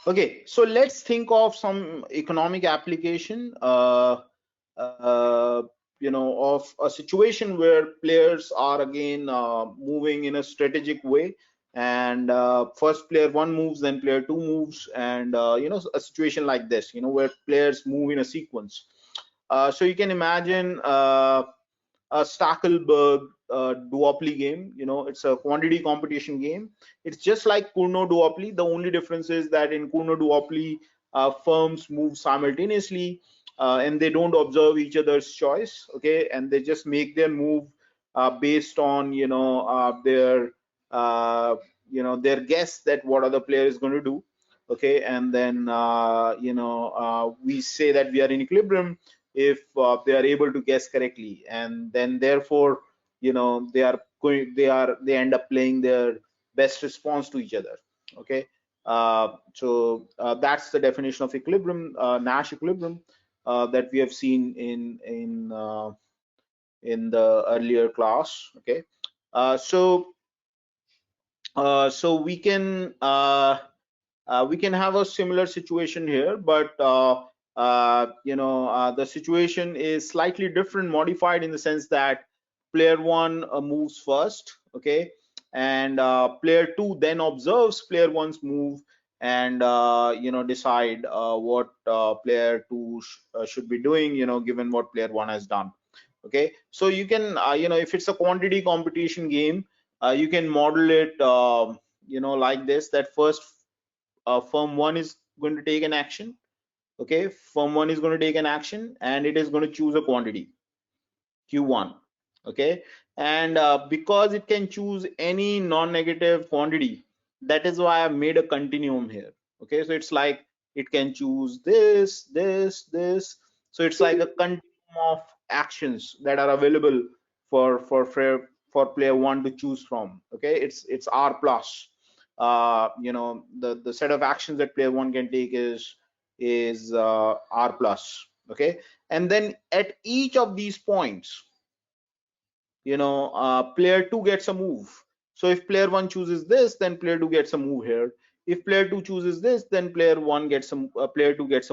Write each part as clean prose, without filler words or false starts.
Okay, so let's think of some economic application, of a situation where players are again moving in a strategic way, and first player one moves, then player two moves, and a situation like this, where players move in a sequence. So you can imagine a Stackelberg duopoly game. It's a quantity competition game. It's just like Kurno duopoly. The only difference is that in Kurno duopoly, firms move simultaneously, and they don't observe each other's choice. Okay, and they just make their move based on their guess that what other player is going to do. Okay, and then we say that we are in equilibrium if they are able to guess correctly, and then therefore they end up playing their best response to each other. Okay, that's the definition of equilibrium, Nash equilibrium, that we have seen in the earlier class. Okay, so we can have a similar situation here, but the situation is slightly different, modified in the sense that player one moves first. Okay, and player two then observes player one's move, and decide what player two should be doing, given what player one has done. Okay, so you can if it's a quantity competition game, you can model it like this, that first firm one is going to take an action. Okay, firm one is going to take an action, and it is going to choose a quantity q1. Okay, and because it can choose any non-negative quantity, that is why I made a continuum here. Okay, so it's like it can choose this. So it's like a continuum of actions that are available for player one to choose from. Okay, it's r plus. The set of actions that player one can take is r plus. Okay, and then at each of these points, player two gets a move. So if player one chooses this, then player two gets a move here. If player two chooses this, then player two gets a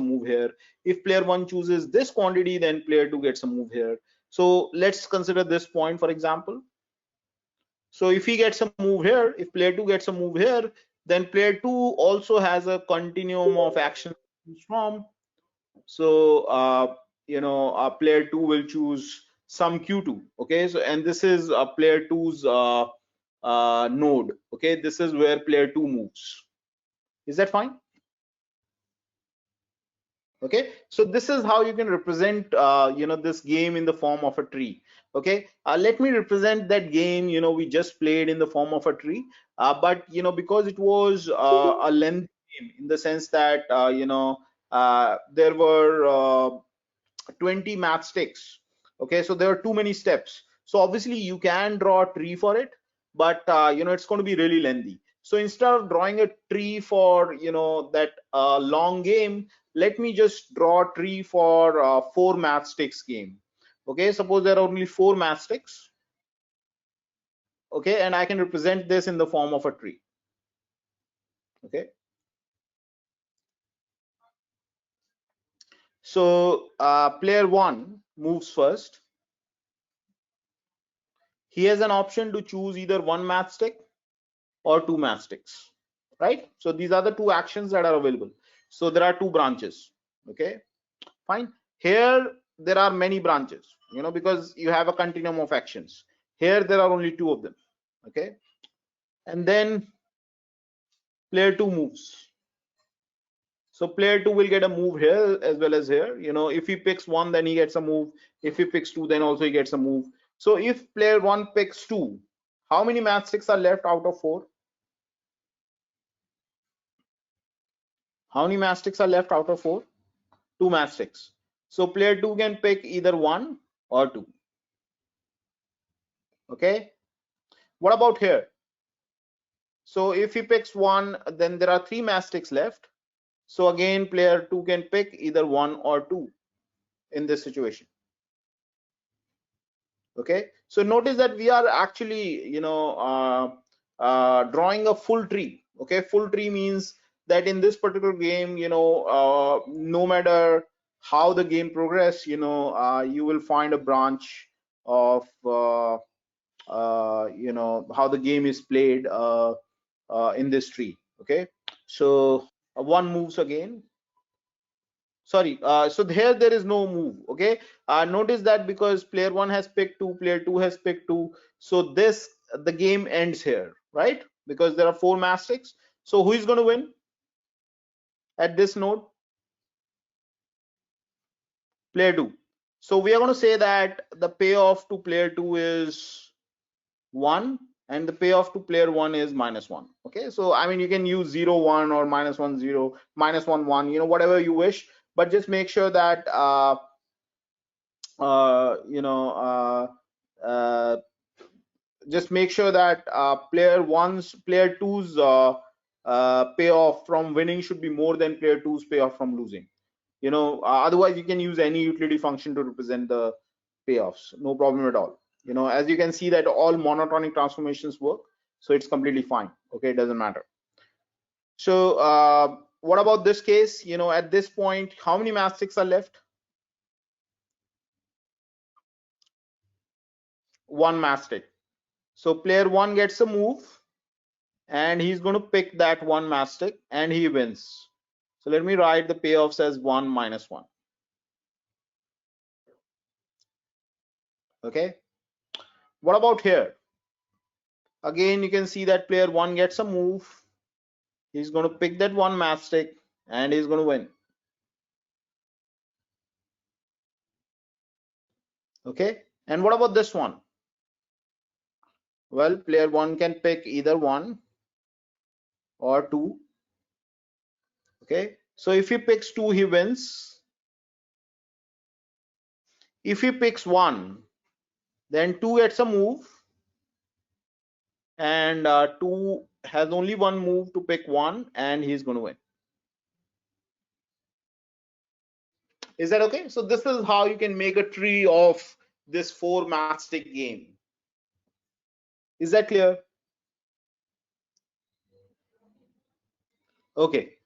move here. If player one chooses this quantity, then player two gets a move here. So let's consider this point, for example. So if he gets a move here, if player two gets a move here, then player two also has a continuum of actions from. So player two will choose some q2. Okay, so and this is player two's node. Okay, this is where player two moves. Is that fine? Okay, so this is how you can represent this game in the form of a tree. Okay, let me represent that game we just played in the form of a tree, but because it was a lengthy game, in the sense that there were 20 matchsticks. Okay, so there are too many steps. So obviously you can draw a tree for it, but it's going to be really lengthy. So instead of drawing a tree for that long game, let me just draw a tree for 4 matchsticks game. Okay, suppose there are only 4 matchsticks. Okay, and I can represent this in the form of a tree. Okay, so player one moves first. He has an option to choose either one matchstick or 2 matchsticks, right? So these are the 2 actions that are available. So there are 2 branches. Okay, fine. Here there are many branches, because you have a continuum of actions. Here there are only 2 of them. Okay, and then player 2 moves. So player 2 will get a move here as well as here. If he picks 1, then he gets a move. If he picks 2, then also he gets a move. So if player 1 picks 2, how many matchsticks are left out of 4? How many matchsticks are left out of 4? 2 matchsticks. So player 2 can pick either 1 or 2. Okay, what about here? So if he picks 1, then there are 3 matchsticks left. So again, player 2 can pick either 1 or 2 in this situation. Okay, so notice that we are actually drawing a full tree. Okay, full tree means that in this particular game, no matter how the game progress, you will find a branch of how the game is played in this tree. Okay, so one moves again. Sorry, so here there is no move. Okay, notice that because player one has picked two, player two has picked two, so this the game ends here, right? Because there are four mastics. So who is going to win at this node? Player two. So we are going to say that the payoff to player two is 1 and the payoff to player 1 is -1. Okay, so I mean you can use 0 1 or -1 0, -1 1, whatever you wish, but just make sure that uh, you know uh, uh, just make sure that player two's payoff from winning should be more than player two's payoff from losing. Otherwise you can use any utility function to represent the payoffs, no problem at all. As you can see that all monotonic transformations work, so it's completely fine. Okay, it doesn't matter. So what about this case? At this point, how many mastics are left? One mastic. So player one gets a move and he's going to pick that one mastic and he wins. So let me write the payoffs as 1 -1. Okay, what about here? Again, you can see that player one gets a move. He's going to pick that one mastic and he's going to win. Okay, and what about this one? Well, player one can pick either one or two. Okay, so if he picks two, he wins. If he picks one, then two gets a move, and two has only one move to pick one, and he's going to win. Is that okay? So this is how you can make a tree of this four matchstick game. Is that clear? Okay.